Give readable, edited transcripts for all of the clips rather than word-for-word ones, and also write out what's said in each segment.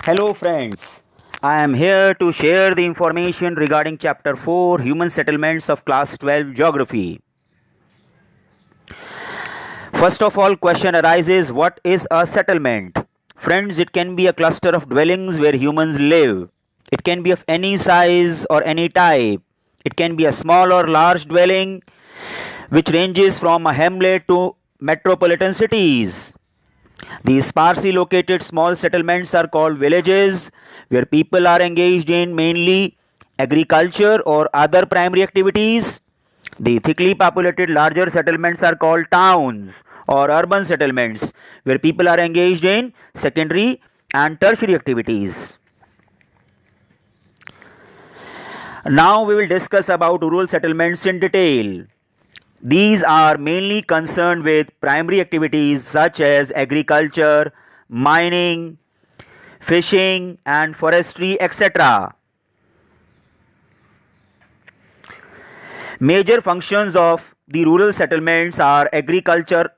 Hello friends, I am here to share the information regarding chapter 4 Human Settlements of class 12 Geography. First of all, question arises, what is a settlement? Friends, it can be a cluster of dwellings where humans live. It can be of any size or any type. It can be a small or large dwelling which ranges from a hamlet to metropolitan cities. These sparsely located small settlements are called villages, where people are engaged in mainly agriculture or other primary activities. The thickly populated larger settlements are called towns or urban settlements, where people are engaged in secondary and tertiary activities. Now we will discuss about rural settlements in detail. These are mainly concerned with primary activities such as agriculture, mining, fishing, and forestry, etc. Major functions of the rural settlements are agriculture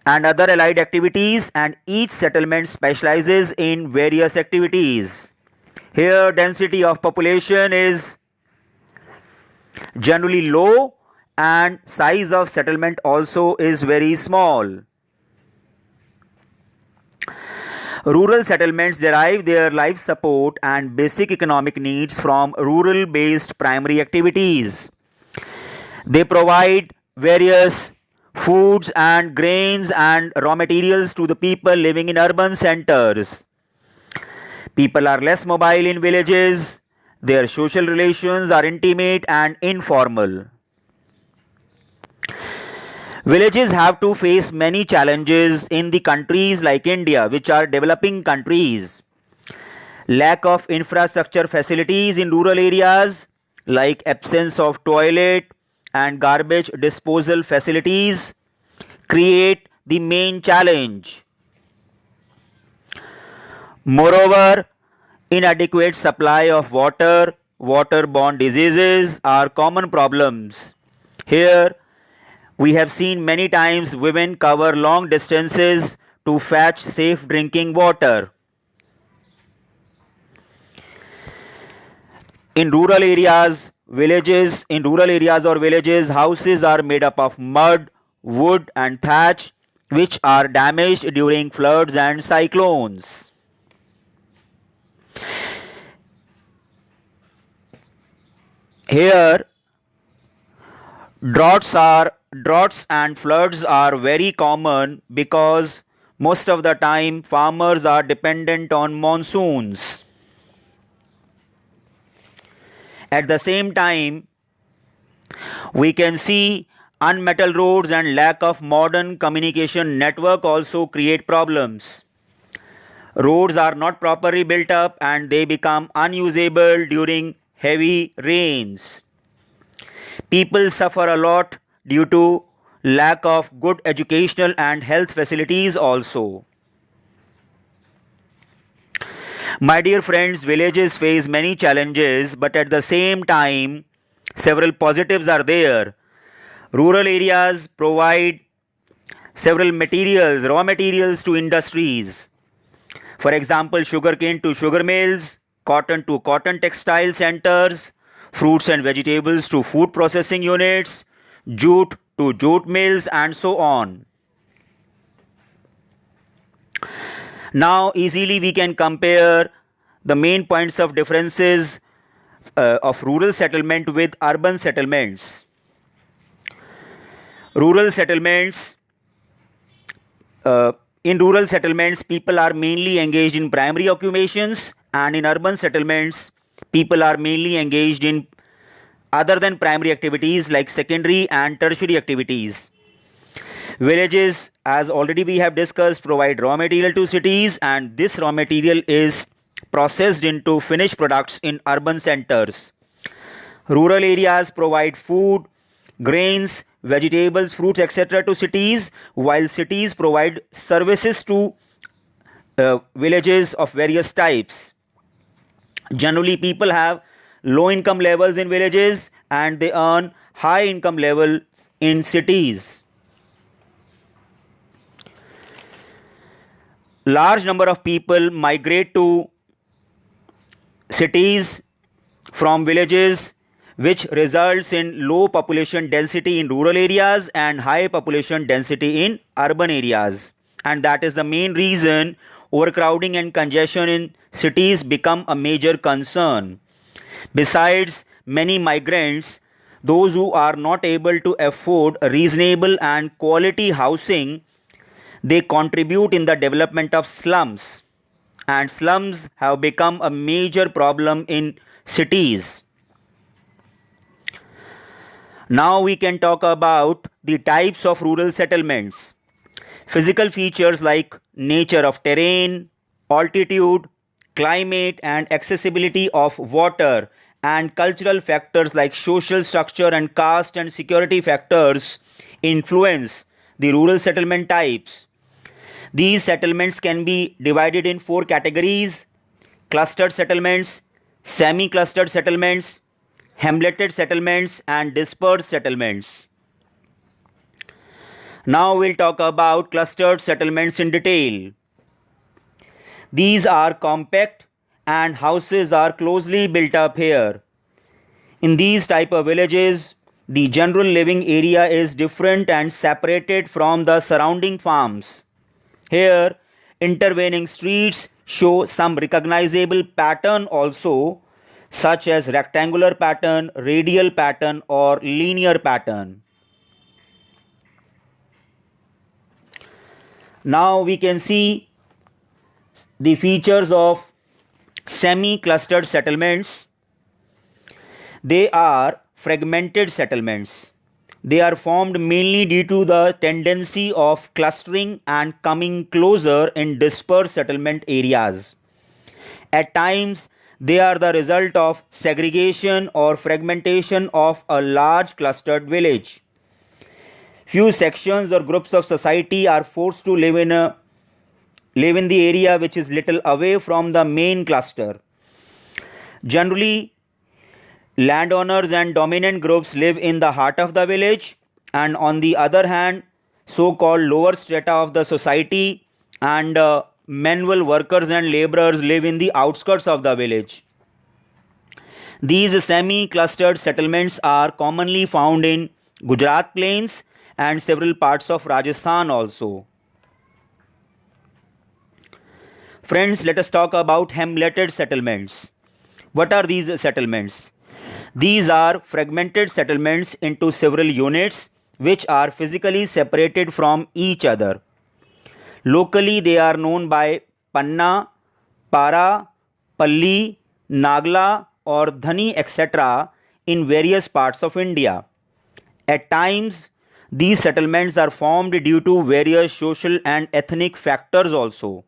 and other allied activities, and each settlement specializes in various activities. Here, density of population is generally low and size of settlement also is very small. Rural settlements derive their life support and basic economic needs from rural based primary activities. They provide various foods and grains and raw materials to the people living in urban centers. People are less mobile in villages. Their social relations are intimate and informal. Villages have to face many challenges in the countries like India, which are developing countries. Lack of infrastructure facilities in rural areas, like absence of toilet and garbage disposal facilities, create the main challenge. Moreover, inadequate supply of water, waterborne diseases are common problems. Here, we have seen many times women cover long distances to fetch safe drinking water. In rural areas, villages, houses are made up of mud, wood, and thatch, which are damaged during floods and cyclones. Here, droughts and floods are very common because most of the time farmers are dependent on monsoons. At the same time, we can see unmetalled roads and lack of modern communication network also create problems. Roads are not properly built up and they become unusable during heavy rains. People suffer a lot due to lack of good educational and health facilities also. My dear friends, villages face many challenges, but at the same time, several positives are there. Rural areas provide several raw materials to industries. For example, sugarcane to sugar mills, cotton to cotton textile centers, fruits and vegetables to food processing units, jute to jute mills, and so on. Now, easily we can compare the main points of differences of rural settlement with urban settlements. Rural settlements, in rural settlements, people are mainly engaged in primary occupations, and in urban settlements, people are mainly engaged in other than primary activities like secondary and tertiary activities. Villages, as already we have discussed, provide raw material to cities, and this raw material is processed into finished products in urban centers. Rural areas provide food, grains, vegetables, fruits, etc. to cities, while cities provide services to villages of various types. Generally, people have low income levels in villages and they earn high income levels in cities. Large number of people migrate to cities from villages, which results in low population density in rural areas and high population density in urban areas. And that is the main reason overcrowding and congestion in cities become a major concern. Besides, many migrants, those who are not able to afford reasonable and quality housing, they contribute in the development of slums. And slums have become a major problem in cities. Now we can talk about the types of rural settlements. Physical features like nature of terrain, altitude, climate and accessibility of water, and cultural factors like social structure and caste and security factors influence the rural settlement types. These settlements can be divided in four categories: clustered settlements, semi-clustered settlements, hamleted settlements, and dispersed settlements. Now we'll talk about clustered settlements in detail. These are compact and houses are closely built up here. In these type of villages, the general living area is different and separated from the surrounding farms. Here, intervening streets show some recognizable pattern also, such as rectangular pattern, radial pattern or linear pattern. Now we can see the features of semi-clustered settlements. They are fragmented settlements. They are formed mainly due to the tendency of clustering and coming closer in dispersed settlement areas. At times, they are the result of segregation or fragmentation of a large clustered village. Few sections or groups of society are forced to live in the area which is little away from the main cluster. Generally, landowners and dominant groups live in the heart of the village, and on the other hand, so-called lower strata of the society and manual workers and laborers live in the outskirts of the village. These semi-clustered settlements are commonly found in Gujarat plains and several parts of Rajasthan also. Friends, let us talk about hamleted settlements. What are these settlements? These are fragmented settlements into several units which are physically separated from each other. Locally, they are known by Panna, Para, Palli, Nagla or Dhani etc. in various parts of India. At times, these settlements are formed due to various social and ethnic factors also.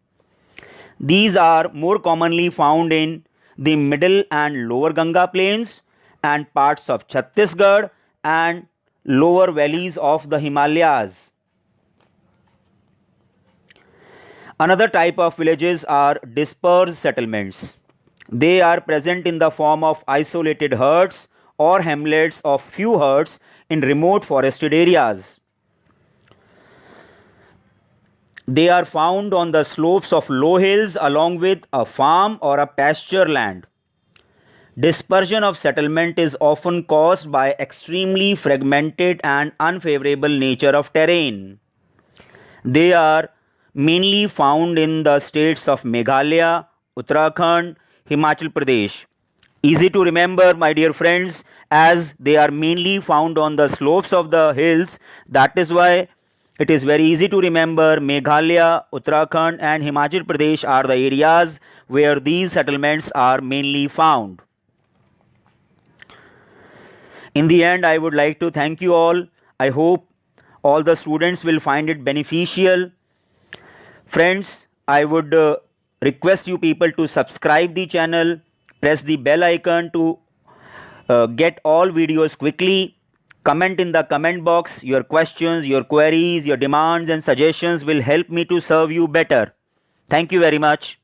These are more commonly found in the middle and lower Ganga plains and parts of Chhattisgarh and lower valleys of the Himalayas. Another type of villages are dispersed settlements. They are present in the form of isolated herds or hamlets of few herds in remote forested areas. They are found on the slopes of low hills along with a farm or a pasture land. Dispersion of settlement is often caused by extremely fragmented and unfavorable nature of terrain. They are mainly found in the states of Meghalaya, Uttarakhand, Himachal Pradesh. Easy to remember, my dear friends, as they are mainly found on the slopes of the hills. That is why it is very easy to remember Meghalaya, Uttarakhand and Himachal Pradesh are the areas where these settlements are mainly found. In the end, I would like to thank you all. I hope all the students will find it beneficial. Friends, I would request you people to subscribe the channel, press the bell icon to get all videos quickly. Comment in the comment box your questions, your queries, your demands and suggestions will help me to serve you better. Thank you very much.